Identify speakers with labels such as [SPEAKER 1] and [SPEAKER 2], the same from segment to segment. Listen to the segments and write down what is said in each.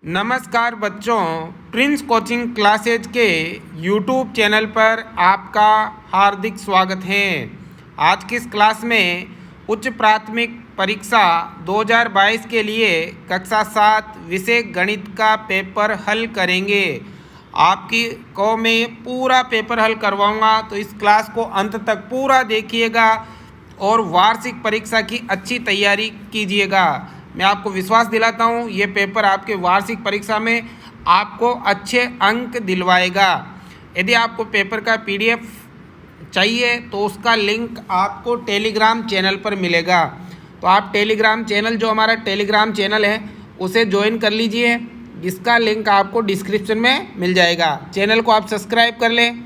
[SPEAKER 1] नमस्कार बच्चों, Prince coaching classes के यूट्यूब चैनल पर आपका हार्दिक स्वागत है। आज की इस क्लास में उच्च प्राथमिक परीक्षा 2022 के लिए कक्षा 7 विषय गणित का पेपर हल करेंगे। आपकी को मैं पूरा पेपर हल करवाऊंगा, तो इस क्लास को अंत तक पूरा देखिएगा और वार्षिक परीक्षा की अच्छी तैयारी कीजिएगा। मैं आपको विश्वास दिलाता हूँ, ये पेपर आपके वार्षिक परीक्षा में आपको अच्छे अंक दिलवाएगा। यदि आपको पेपर का PDF चाहिए तो उसका लिंक आपको टेलीग्राम चैनल पर मिलेगा। तो आप टेलीग्राम चैनल, जो हमारा टेलीग्राम चैनल है, उसे ज्वाइन कर लीजिए। इसका लिंक आपको डिस्क्रिप्शन में मिल जाएगा। चैनल को आप सब्सक्राइब कर लें,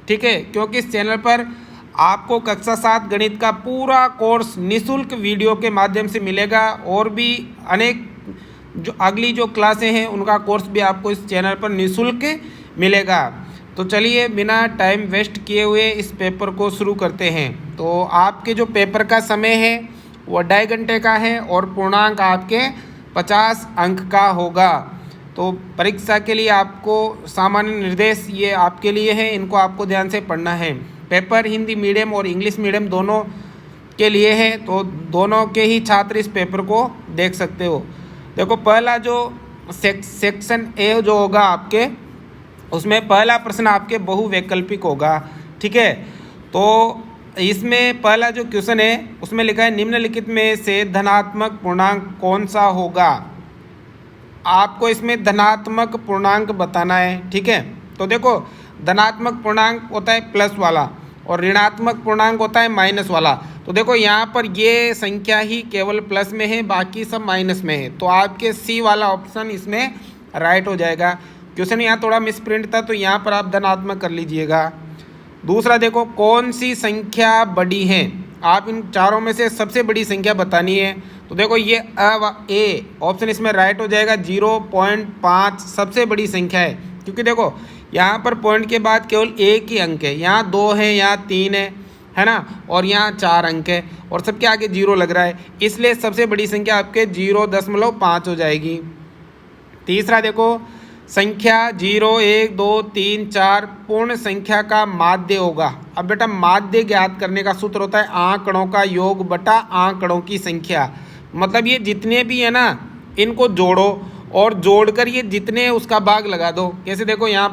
[SPEAKER 1] ठीक है, क्योंकि इस चैनल पर आपको कक्षा 7 गणित का पूरा कोर्स निःशुल्क वीडियो के माध्यम से मिलेगा और भी अनेक जो अगली जो क्लासें हैं उनका कोर्स भी आपको इस चैनल पर निःशुल्क मिलेगा। तो चलिए बिना टाइम वेस्ट किए हुए इस पेपर को शुरू करते हैं। तो आपके जो पेपर का समय है वो 2.5 घंटे का है और पूर्णांक आपके 50 अंक का होगा। तो परीक्षा के लिए आपको सामान्य निर्देश ये आपके लिए है, इनको आपको ध्यान से पढ़ना है। पेपर हिंदी मीडियम और इंग्लिश मीडियम दोनों के लिए है, तो दोनों के ही छात्र इस पेपर को देख सकते हो। देखो, पहला जो सेक्शन ए जो होगा आपके, उसमें पहला प्रश्न आपके बहुवैकल्पिक होगा, ठीक है। तो इसमें पहला जो क्वेश्चन है उसमें लिखा है निम्नलिखित में से धनात्मक पूर्णांक कौन सा होगा। आपको इसमें धनात्मक पूर्णांक बताना है, ठीक है। तो देखो, धनात्मक पूर्णांक होता है प्लस वाला और ऋणात्मक पूर्णांक होता है माइनस वाला। तो देखो, यहाँ पर ये संख्या ही केवल प्लस में है, बाकी सब माइनस में है। तो आपके सी वाला ऑप्शन इसमें राइट हो जाएगा। क्वेश्चन यहाँ थोड़ा मिसप्रिंट था, तो यहाँ पर आप धनात्मक कर लीजिएगा। दूसरा देखो, कौन सी संख्या बड़ी है। आप इन चारों में से सबसे बड़ी संख्या बतानी है। तो देखो, ये ए ऑप्शन इसमें राइट हो जाएगा। 0.5 सबसे बड़ी संख्या है, क्योंकि देखो यहाँ पर पॉइंट के बाद केवल एक ही अंक है। यहाँ 2 है, यहाँ 3 है ना, और यहाँ 4 अंक है और सबके आगे 0 लग रहा है, इसलिए सबसे बड़ी संख्या आपके 0.5 हो जाएगी। तीसरा देखो, संख्या 0, 1, 2, 3, 4 पूर्ण संख्या का माध्य होगा। अब बेटा, माध्य ज्ञात करने का सूत्र होता है आंकड़ों का योग बटा आंकड़ों की संख्या। मतलब ये जितने भी है ना, इनको जोड़ो और जोड़कर ये जितने उसका भाग लगा दो। कैसे, देखो यहाँ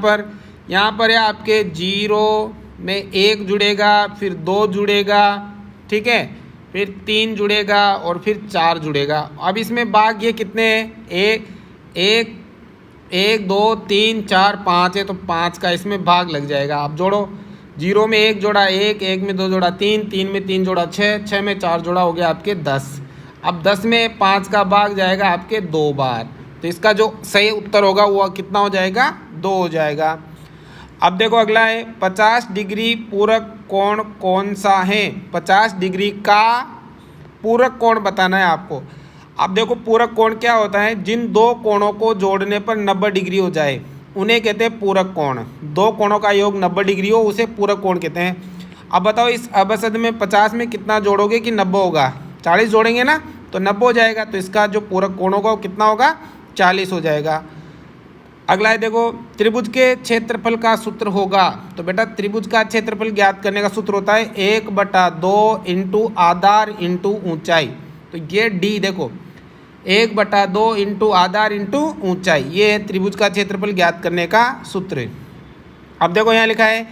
[SPEAKER 1] पर है आपके 0 में 1 जुड़ेगा, फिर 2 जुड़ेगा, ठीक है, फिर 3 जुड़ेगा और फिर 4 जुड़ेगा। अब इसमें भाग ये कितने हैं, 1 2 3 4 5 है, तो 5 का इसमें भाग लग जाएगा। आप जोड़ो, 0 में 1 जोड़ा 1, 1 में 2 जोड़ा 3, 3 में 3 जोड़ा 6, 6 में 4 जोड़ा हो गया आपके 10। अब 10 में 5 का भाग जाएगा आपके 2 बार। तो इसका जो सही उत्तर होगा वो कितना हो जाएगा, 2 हो जाएगा। अब देखो, अगला है 50 डिग्री पूरक कोण कौन सा है। 50 डिग्री का पूरक कोण बताना है आपको। अब देखो, पूरक कोण क्या होता है, जिन दो कोणों को जोड़ने पर 90 डिग्री हो जाए उन्हें कहते हैं पूरक कोण। दो कोणों का योग 90 डिग्री हो उसे पूरक कोण कहते हैं। अब बताओ, इस अबसद में 50 में कितना जोड़ोगे कि 90 होगा। 40 जोड़ेंगे ना, तो 90 हो जाएगा। तो इसका जो पूरक कोण होगा वो कितना होगा, 40 हो जाएगा। अगला है देखो, त्रिभुज के क्षेत्रफल का सूत्र होगा। तो बेटा, त्रिभुज का क्षेत्रफल ज्ञात करने का सूत्र होता है 1/2 इंटू आधार इंटू ऊंचाई। तो ये डी देखो, 1/2 इंटू आधार इंटू ऊंचाई, ये है त्रिभुज का क्षेत्रफल ज्ञात करने का सूत्र। अब देखो, यहाँ लिखा है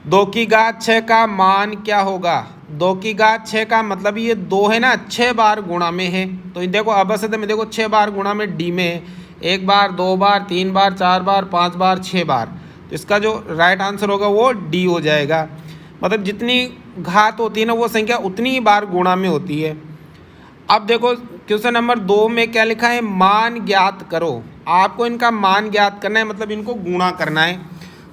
[SPEAKER 1] 2 की घात 6 का मान क्या होगा। 2 की घात 6 का मतलब ये 2 है ना, 6 बार गुणा में है। तो देखो, अबसद में देखो 6 बार गुणा में डी में है, 1 बार 2 बार 3 बार 4 बार 5 बार 6 बार। तो इसका जो राइट आंसर होगा वो डी हो जाएगा। मतलब जितनी घात होती है ना, वो संख्या उतनी ही बार गुणा में होती है। अब देखो, क्वेश्चन नंबर 2 में क्या लिखा है, मान ज्ञात करो। आपको इनका मान ज्ञात करना है, मतलब इनको गुणा करना है।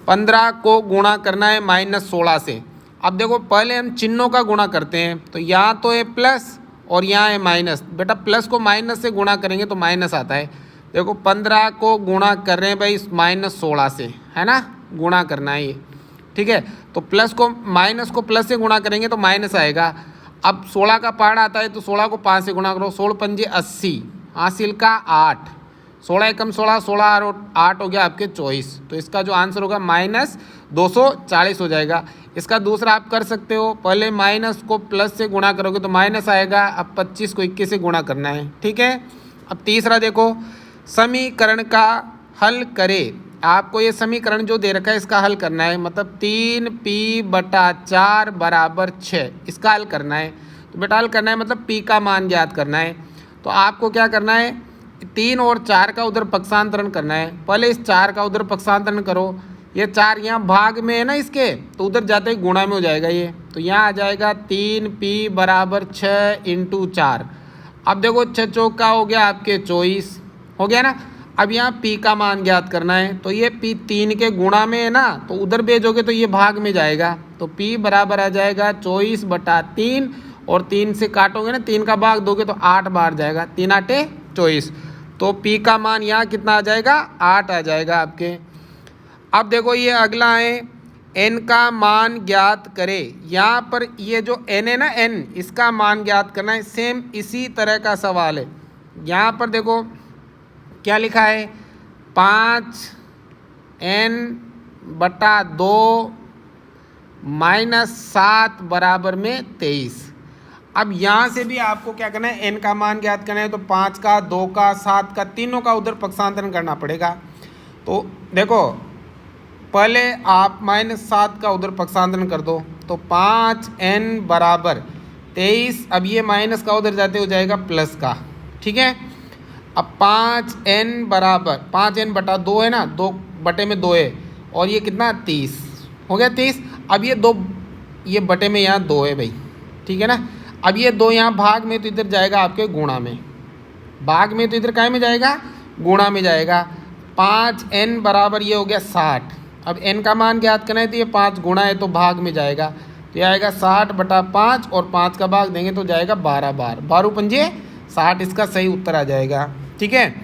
[SPEAKER 1] 15 को गुणा करना है -16 से। अब देखो, पहले हम चिन्हों का गुणा करते हैं। तो यहाँ तो है प्लस और यहाँ है माइनस। बेटा, प्लस को माइनस से गुणा करेंगे तो माइनस आता है। देखो, 15 को गुणा कर रहे हैं भाई -16 से, है ना, गुणा करना है ये, ठीक है। तो प्लस को माइनस को प्लस से गुणा करेंगे तो माइनस आएगा। अब 16 का पार्ट आता है, तो 16 को 5 से गुणा करो, 16 पंजे 80, हासिल का 8, 16 एकम 16, 16 और 8 हो गया आपके 24। तो इसका जो आंसर होगा -240 हो जाएगा। इसका दूसरा आप कर सकते हो, पहले माइनस को प्लस से गुणा करोगे तो माइनस आएगा। अब 25 को 21 से गुणा करना है, ठीक है। अब तीसरा देखो, समीकरण का हल करे। आपको ये समीकरण जो दे रखा है इसका हल करना है, मतलब 3p/4 = 6, इसका हल करना है। तो बेटा हल करना है मतलब p का मान ज्ञात करना है। तो आपको क्या करना है, 3 और 4 का उधर पक्षांतरण करना है। पहले इस 4 का उधर पक्षांतरण करो, ये 4 यहाँ भाग में है ना इसके, तो उधर जाते ही गुणा में हो जाएगा ये। तो यहाँ आ जाएगा 3p = 6 × 4। अब देखो 6 चौका हो गया आपके 24 हो गया ना। अब यहाँ p का मान ज्ञात करना है, तो ये p 3 के गुणा में है ना, तो उधर भेजोगे तो ये भाग में जाएगा। तो p बराबर आ जाएगा 24/3 और 3 से काटोगे ना, 3 का भाग दोगे तो 8 बार जाएगा, 3 × 8 = 24। तो p का मान यहाँ कितना आ जाएगा, 8 आ जाएगा आपके। अब देखो ये अगला है, n का मान ज्ञात करे। यहाँ पर ये जो n है ना, n, इसका मान ज्ञात करना है। सेम इसी तरह का सवाल है। यहाँ पर देखो क्या लिखा है, 5n/2 -7 = 23। अब यहाँ से भी आपको क्या करना है, n का मान ज्ञात करना है। तो 5 का, 2 का, 7 का, तीनों का उधर पक्षांतरण करना पड़ेगा। तो देखो पहले आप -7 का उधर पक्षांतरण कर दो, तो 5n = 23। अब ये माइनस का उधर जाते हो जाएगा प्लस का, ठीक है। अब 5n = 5n/2 है ना, 2/2 है, और ये कितना 30 हो गया 30। अब ये 2, ये बटे में यहाँ 2 है भाई, ठीक है ना। अब ये 2 यहाँ भाग में, तो इधर जाएगा आपके गुणा में। भाग में तो इधर काय में जाएगा, गुणा में जाएगा। 5n = ये हो गया 60। अब n का मान ज्ञात करना है, तो ये 5 गुणा है तो भाग में जाएगा। तो ये आएगा 60/5 और 5 का भाग देंगे तो जाएगा 12 बार, 12 पंजे 60, इसका सही उत्तर आ जाएगा, ठीक है।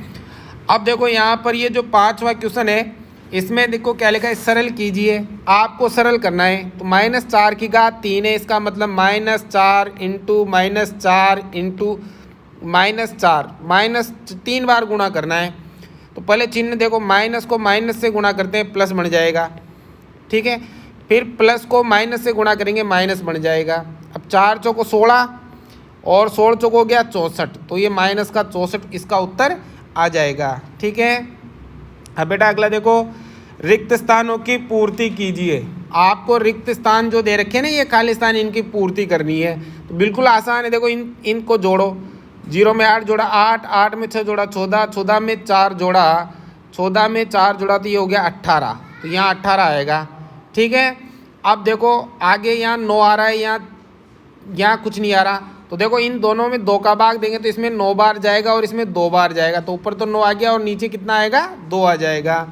[SPEAKER 1] अब देखो यहाँ पर ये जो 5वां क्वेश्चन है, इसमें देखो क्या लिखा है, सरल कीजिए। आपको सरल करना है, तो -4⁻³ है, इसका मतलब -4 × -4 × -4 3 बार गुणा करना है। तो पहले चिन्ह देखो, माइनस को माइनस से गुणा करते हैं, प्लस बन जाएगा, ठीक है। फिर प्लस को माइनस से गुणा करेंगे, माइनस बन जाएगा। अब 4 चौको 16 और 16 चौको हो गया 64, तो ये माइनस का 64, इसका उत्तर आ जाएगा, ठीक है। अब बेटा अगला देखो, रिक्त स्थानों की पूर्ति कीजिए। आपको रिक्त स्थान जो दे रखे हैं ना, ये खाली स्थान, इनकी पूर्ति करनी है। तो बिल्कुल आसान है, देखो इनको जोड़ो। 0 में 8 जोड़ा 8, 8 में 6 जोड़ा 14, 14 में 4 जोड़ा 14 में 4 जोड़ा, तो ये हो गया 18। तो यहाँ 18 आएगा, ठीक है। अब देखो आगे यहाँ 9 आ रहा है, यहाँ कुछ नहीं आ रहा। तो देखो इन दोनों में 2 का भाग देंगे तो इसमें 9 बार जाएगा और इसमें 2 बार जाएगा। तो ऊपर तो 9 आ गया और नीचे कितना आएगा, 2 आ जाएगा।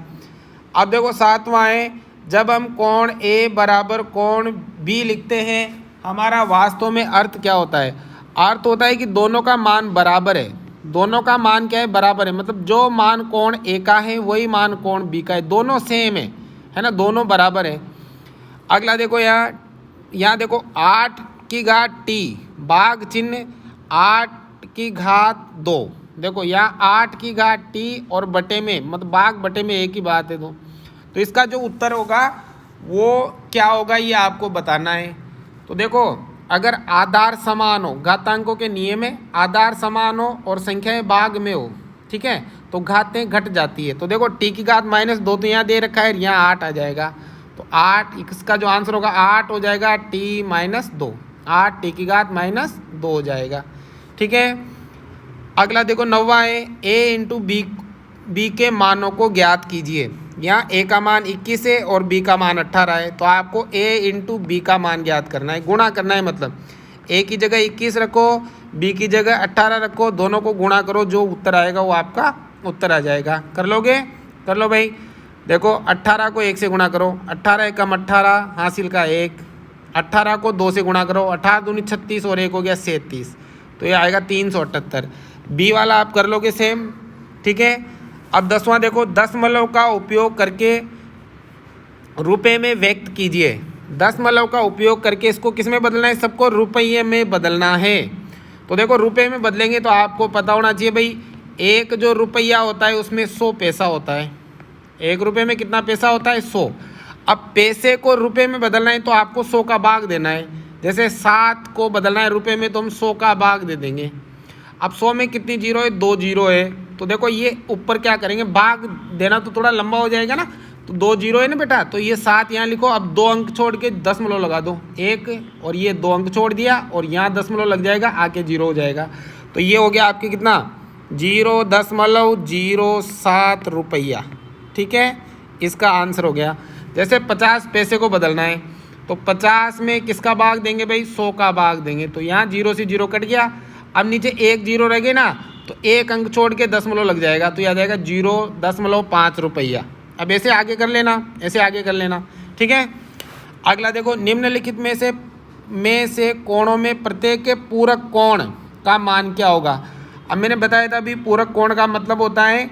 [SPEAKER 1] अब देखो 7वां है, जब हम कोण A = कोण B लिखते हैं, हमारा वास्तव में अर्थ क्या होता है, अर्थ होता है कि दोनों का मान बराबर है। दोनों का मान क्या है, बराबर है, मतलब जो मान कोण A का है वही मान कोण B का है, दोनों सेम है ना, दोनों बराबर है। अगला देखो यहाँ देखो 8⁻t भाग चिन्ह 8⁻2। देखो यहाँ 8⁻t और बटे में, मतलब भाग बटे में एक ही बात है। तो इसका जो उत्तर होगा वो क्या होगा, ये आपको बताना है। तो देखो अगर आधार समान हो, घातांकों के नियम में आधार समान हो और संख्याएं भाग में हो, ठीक है, तो घातें घट जाती है। तो देखो t⁻2 तो यहाँ दे रखा है, यहाँ 8 आ जाएगा। तो 8, इसका जो आंसर होगा 8 हो जाएगा t-2, 8 t⁻2 हो जाएगा, ठीक है। अगला देखो 9वां है, a × b के मानों को ज्ञात कीजिए। यहाँ a का मान 21 है और b का मान 18 है। तो आपको a × b का मान ज्ञात करना है, गुणा करना है, मतलब a की जगह 21 रखो, b की जगह 18 रखो, दोनों को गुणा करो, जो उत्तर आएगा वो आपका उत्तर आ जाएगा। कर लोगे, कर लो भाई। देखो 18 को 1 से गुणा करो, 18 × 18 हासिल का 1, 18 को 2 से गुणा करो, 18 दूनी 36 और 1 हो गया 37, तो ये आएगा 378। बी वाला आप कर लोगे सेम, ठीक है। अब 10वां देखो, दशमलव का उपयोग करके रुपए में व्यक्त कीजिए। दशमलव का उपयोग करके इसको किस में बदलना है, सबको रुपये में बदलना है। तो देखो रुपए में बदलेंगे तो आपको पता होना चाहिए भाई, एक जो रुपया होता है उसमें 100 पैसा होता है। 1 रुपये में कितना पैसा होता है? 100। अब पैसे को रुपए में बदलना है तो आपको 100 का भाग देना है। जैसे 7 को बदलना है रुपए में तो हम 100 का भाग दे देंगे। अब 100 में कितनी जीरो है? 2 जीरो है। तो देखो ये ऊपर क्या करेंगे, भाग देना तो थोड़ा लंबा हो जाएगा ना, तो 2 जीरो है ना बेटा, तो ये 7 यहाँ लिखो। अब 2 अंक छोड़ के दशमलव लगा दो, 1, और ये 2 अंक छोड़ दिया और यहाँ दशमलव लग जाएगा, आके जीरो हो जाएगा। तो ये हो गया आपके कितना? 0.07 रुपया। ठीक है, इसका आंसर हो गया। जैसे 50 पैसे को बदलना है तो 50 में किसका भाग देंगे भाई? 100 का भाग देंगे। तो यहाँ 0 से 0 कट गया। अब नीचे 1 जीरो रह गए ना, तो 1 अंक छोड़ के दशमलव लग जाएगा, तो याद आएगा 0.5 रुपया। अब ऐसे आगे कर लेना, ऐसे आगे कर लेना। ठीक है, अगला देखो, निम्नलिखित में से कोणों में प्रत्येक के पूरक कोण का मान क्या होगा? अब मैंने बताया था अभी, पूरक कोण का मतलब होता है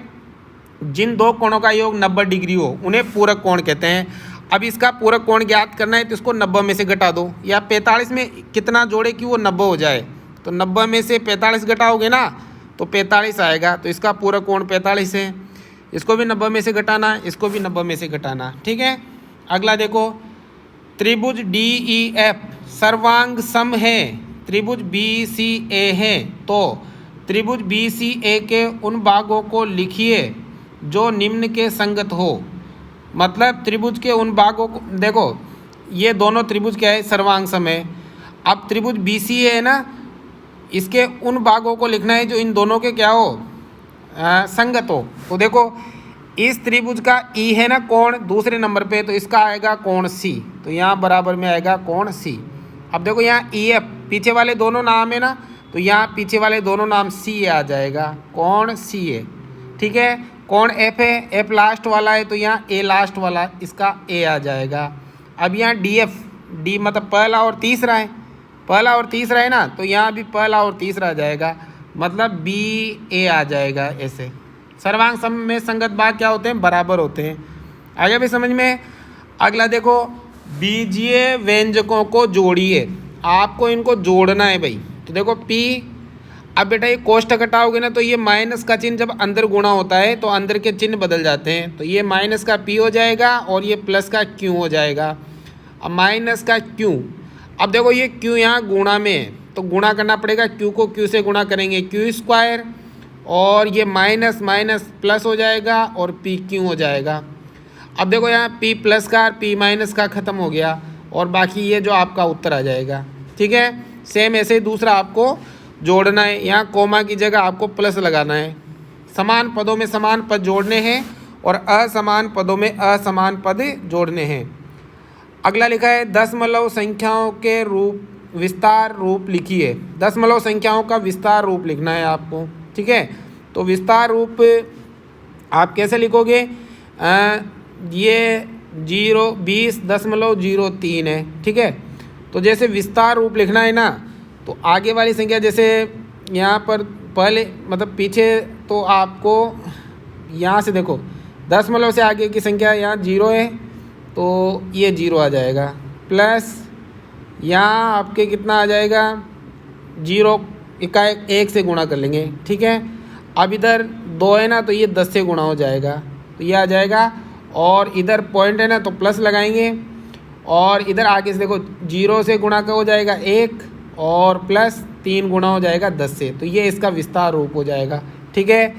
[SPEAKER 1] जिन दो कोणों का योग 90 डिग्री हो उन्हें पूरक कोण कहते हैं। अब इसका पूरक कोण ज्ञात करना है तो इसको 90 में से घटा दो, या 45 में कितना जोड़े कि वो 90 हो जाए। तो 90 में से 45 घटाओगे ना तो 45 आएगा, तो इसका पूरक कोण 45 है। इसको भी 90 में से घटाना, इसको भी 90 में से घटाना। ठीक है, अगला देखो, त्रिभुज DEF सर्वांग सम है, त्रिभुज BCA है, तो त्रिभुज BCA के उन भागों को लिखिए जो निम्न के संगत हो। मतलब त्रिभुज के उन भागों को, देखो ये दोनों त्रिभुज क्या है? सर्वांग सम है। अब त्रिभुज BCA है ना, इसके उन भागों को लिखना है जो इन दोनों के क्या हो? संगत हो। तो देखो इस त्रिभुज का E है ना कोण दूसरे नंबर पे, तो इसका आएगा कोण C, तो यहाँ बराबर में आएगा कोण C। अब देखो यहाँ EF पीछे वाले दोनों नाम है ना, तो यहाँ पीछे वाले दोनों नाम C आ जाएगा, कोण C है। ठीक है, कोण F है, F लास्ट वाला है, तो यहाँ A लास्ट वाला, इसका A आ जाएगा। अब यहाँ DF, D मतलब पहला और तीसरा है, पहला और तीसरा है ना, तो यहाँ भी पहला और तीसरा आ जाएगा, मतलब BA आ जाएगा। ऐसे सर्वांग सम में संगत भाग क्या होते हैं? बराबर होते हैं। आगे भी समझ में। अगला देखो, बीजीय व्यंजकों को जोड़िए। आपको इनको जोड़ना है भाई। तो देखो P, अब बेटा ये कोष्ठक हटाओगे ना तो ये माइनस का चिन्ह जब अंदर गुणा होता है तो अंदर के चिन्ह बदल जाते हैं, तो ये माइनस का P हो जाएगा और ये प्लस का Q हो जाएगा। अब माइनस का Q, अब देखो ये Q यहाँ गुणा में है तो गुणा करना पड़ेगा, Q को Q से गुणा करेंगे Q स्क्वायर, और ये माइनस माइनस प्लस हो जाएगा और P Q हो जाएगा। अब देखो यहाँ P प्लस का और P माइनस का ख़त्म हो गया और बाकी ये जो आपका उत्तर आ जाएगा। ठीक है, सेम ऐसे ही दूसरा आपको जोड़ना है। यहाँ कोमा की जगह आपको प्लस लगाना है। समान पदों में समान पद जोड़ने हैं और असमान पदों में असमान पद जोड़ने हैं। अगला लिखा है, दशमलव संख्याओं के रूप विस्तार रूप लिखिए। दशमलव संख्याओं का विस्तार रूप लिखना है आपको। ठीक है, तो विस्तार रूप आप कैसे लिखोगे? ये 20.03 है। ठीक है, तो जैसे विस्तार रूप लिखना है ना, तो आगे वाली संख्या जैसे यहाँ पर पहले मतलब पीछे, तो आपको यहाँ से देखो दशमलव से आगे की संख्या यहाँ 0 है तो ये 0 आ जाएगा, प्लस यहाँ आपके कितना आ जाएगा? 0 इकाई 1 से गुणा कर लेंगे। ठीक है, अब इधर 2 है ना तो ये 10 से गुणा हो जाएगा, तो ये आ जाएगा, और इधर पॉइंट है ना तो प्लस लगाएंगे, और इधर आगे से देखो 0 से गुणा का हो जाएगा 1 और प्लस 3 गुणा हो जाएगा 10 से, तो ये इसका विस्तार रूप हो जाएगा। ठीक है,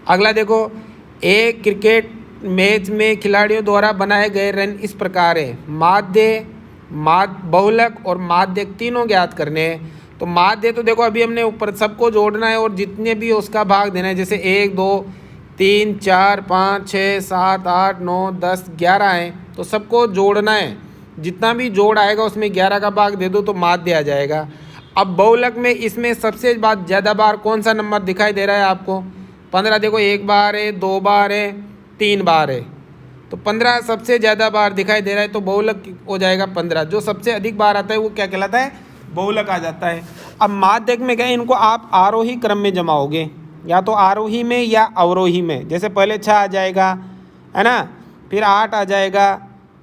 [SPEAKER 1] अगला देखो, एक क्रिकेट मैच में खिलाड़ियों द्वारा बनाए गए रन इस प्रकार है। माध्य, बहुलक और माध्यक तीनों ज्ञात करने हैं। तो माध्य तो देखो अभी हमने ऊपर सबको जोड़ना है और जितने भी उसका भाग देना है, जैसे 1 2 3 4 5 6 7 8 9 10 11 है, तो सबको जोड़ना है। जितना भी जोड़ आएगा उसमें 11 का भाग दे दो तो माध्य आ जाएगा। अब बहुलक में इसमें सबसे ज़्यादा बार कौन सा नंबर दिखाई दे रहा है आपको? 15। देखो 1 बार है, 2 बार है, 3 बार है, तो 15 सबसे ज़्यादा बार दिखाई दे रहा है, तो बहुलक हो जाएगा 15। जो सबसे अधिक बार आता है वो क्या कहलाता है? बहुलक आ जाता है। अब माध्यक में क्या है, इनको आप आरोही क्रम में जमाओगे, या तो आरोही में या अवरोही में। जैसे पहले 6 आ जाएगा, है ना, फिर 8 आ जाएगा,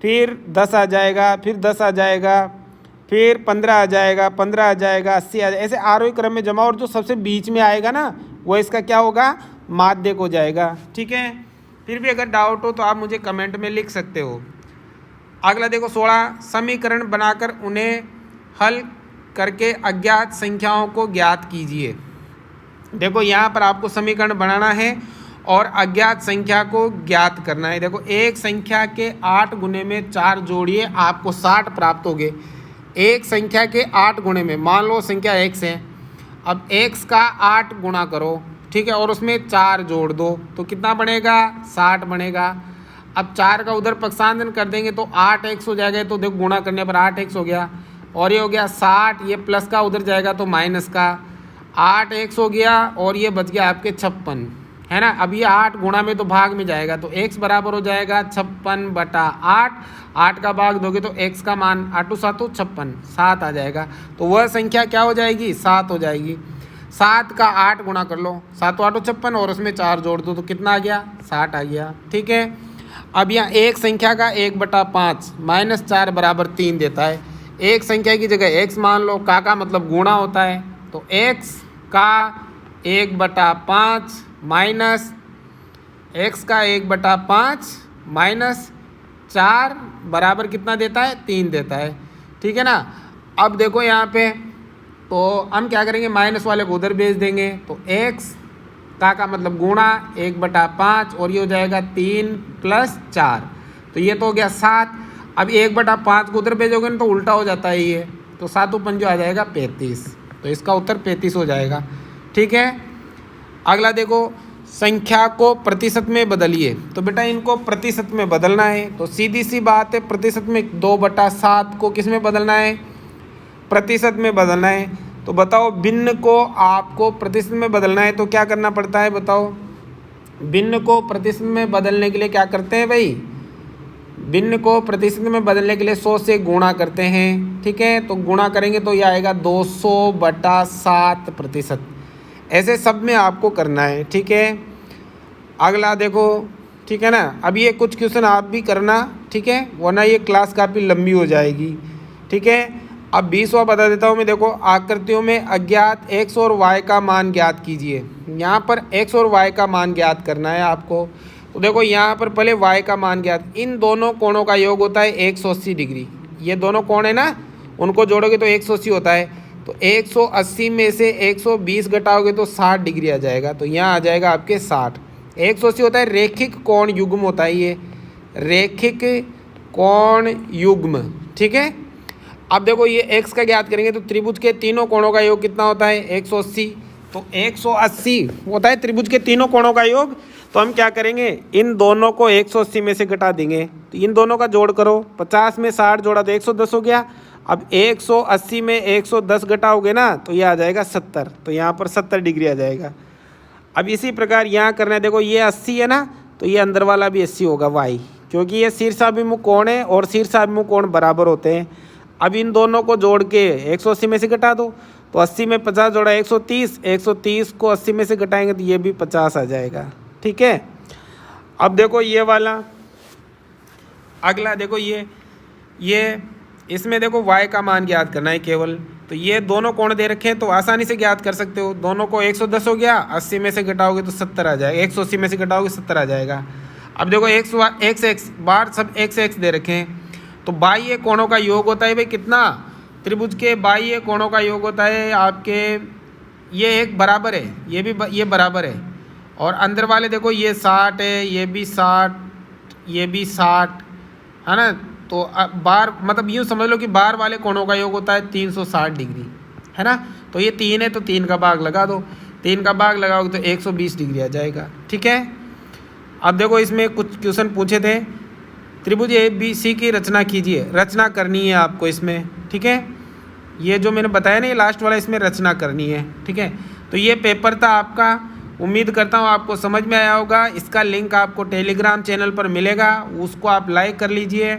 [SPEAKER 1] फिर 10 आ जाएगा, फिर 10 आ जाएगा, फिर 15 आ जाएगा, 15 आ जाएगा, 80 आ जाएगा, ऐसे आरोही क्रम में जमा। और जो सबसे बीच में आएगा ना वो इसका क्या होगा? माध्यक हो जाएगा। ठीक है, फिर भी अगर डाउट हो तो आप मुझे कमेंट में लिख सकते हो। अगला देखो 16, समीकरण बनाकर उन्हें हल करके अज्ञात संख्याओं को ज्ञात कीजिए। देखो यहाँ पर आपको समीकरण बनाना है और अज्ञात संख्या को ज्ञात करना है। देखो एक संख्या के 8 गुने में 4 जोड़िए, आपको 60 प्राप्त होंगे। एक संख्या के 8 गुणे में, मान लो संख्या x है, अब x का 8 गुणा करो, ठीक है, और उसमें 4 जोड़ दो तो कितना बनेगा, 60 बनेगा। अब 4 का उधर पक्षांतरण कर देंगे तो 8x हो जाएगा, तो देखो गुणा करने पर 8x हो गया, और ये हो गया 60, ये प्लस का उधर जाएगा तो माइनस का, 8x हो गया, और ये बच गया आपके 56, है ना। अब ये 8 गुणा में तो भाग में जाएगा, तो x बराबर हो जाएगा 56/8, 8 का भाग दोगे तो x का मान 8 7 56, 7 आ जाएगा। तो वह संख्या क्या हो जाएगी, 7 हो जाएगी। 7 का 8 गुणा कर लो, 7 8 56, और उसमें 4 जोड़ दो तो कितना आ गया, 60 आ गया। ठीक है, अब यहाँ एक संख्या का 1/5 -4 बराबर 3 देता है। एक संख्या की जगह x मान लो, का मतलब गुणा होता है, तो x का 1/5 माइनस x का 1/5 माइनस 4 बराबर कितना देता है, 3 देता है। ठीक है ना। अब देखो यहाँ पे तो हम क्या करेंगे, माइनस वाले को उधर भेज देंगे, तो x का मतलब गुणा 1/5, और ये हो जाएगा 3 + 4, तो ये तो हो गया 7। अब 1/5 को उधर भेजोगे ना तो उल्टा हो जाता है ये, तो 7 × 5 आ जाएगा 35, तो इसका उत्तर 35 हो जाएगा। ठीक है, अगला देखो संख्या को प्रतिशत में बदलिए। तो बेटा इनको प्रतिशत में बदलना है, तो सीधी सी बात है, प्रतिशत में 2/7 को किस में बदलना है, प्रतिशत में बदलना है। तो बताओ भिन्न को आपको प्रतिशत में बदलना है तो क्या करना पड़ता है, बताओ। भिन्न को प्रतिशत में बदलने के लिए क्या करते हैं भाई, भिन्न को प्रतिशत में बदलने के लिए 100 से गुणा करते हैं। ठीक है, तो गुणा करेंगे तो ये आएगा 200/7%। ऐसे सब में आपको करना है। ठीक है, अगला देखो, ठीक है ना। अब ये कुछ क्वेश्चन आप भी करना, ठीक है, वरना ये क्लास काफ़ी लंबी हो जाएगी। ठीक है, अब 20वां बता देता हूँ मैं। देखो आकृतियों में अज्ञात x और y का मान ज्ञात कीजिए। यहाँ पर x और y का मान ज्ञात करना है आपको। तो देखो यहाँ पर पहले y का मान ज्ञात, इन दोनों कोणों का योग होता है 180 डिग्री। ये दोनों कोण है ना, उनको जोड़ोगे तो 180 होता है। तो 180 में से 120 घटाओगे तो 60 डिग्री आ जाएगा, तो यहाँ आ जाएगा आपके 60। 180 होता है रेखिक कोण युग्म होता है, ये रेखिक कोण युग्म। ठीक है, अब देखो ये x का ज्ञात करेंगे तो त्रिभुज के तीनों कोणों का योग कितना होता है, 180। तो 180 होता है त्रिभुज के तीनों कोणों का योग। तो हम क्या करेंगे, इन दोनों को 180 में से घटा देंगे, तो इन दोनों का जोड़ करो, 50 में 60 जोड़ा तो 110 हो गया। अब 180 में 110 घटाओगे ना तो ये आ जाएगा 70, तो यहाँ पर 70 डिग्री आ जाएगा। अब इसी प्रकार यहाँ करना है, देखो ये 80 है ना, तो ये अंदर वाला भी 80 होगा y, क्योंकि ये शीर्षाभिमुख कोण है और शीर्षाभिमुख कोण बराबर होते हैं। अब इन दोनों को जोड़ के 180 में से घटा दो, तो 80 में 50 जोड़ा 130, 130 को 80 में से घटाएंगे तो ये भी 50 आ जाएगा। ठीक है, अब देखो ये वाला, अगला देखो ये इसमें देखो y का मान ज्ञात करना है केवल। तो ये दोनों कोण दे रखे हैं तो आसानी से ज्ञात कर सकते हो। दोनों को 110 हो गया, 80 में से घटाओगे तो 70 आ जाएगा, 180 में से घटाओगे 70 आ जाएगा। अब देखो x बार सब x दे रखे हैं, तो बाह्य कोणों का योग होता है भाई कितना, त्रिभुज के बाह्य कोणों का योग होता है आपके, ये एक बराबर है, ये बराबर है, और अंदर वाले देखो ये 60 है, ये भी 60, ये भी 60 है ना। तो बार मतलब यूँ समझ लो कि बार वाले कोणों का योग होता है 360 डिग्री, है ना। तो ये 3 है तो 3 का भाग लगा दो, 3 का भाग लगाओगे तो 120 डिग्री आ जाएगा। ठीक है, अब देखो इसमें कुछ क्वेश्चन पूछे थे, त्रिभुज ABC की रचना कीजिए। रचना करनी है आपको इसमें, ठीक है, ये जो मैंने बताया ना ये लास्ट वाला, इसमें रचना करनी है। ठीक है, तो ये पेपर था आपका, उम्मीद करता हूँ आपको समझ में आया होगा। इसका लिंक आपको टेलीग्राम चैनल पर मिलेगा, उसको आप लाइक कर लीजिए।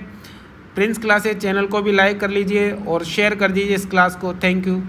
[SPEAKER 1] प्रिंस क्लासेज चैनल को भी लाइक कर लीजिए और शेयर कर दीजिए इस क्लास को। Thank you.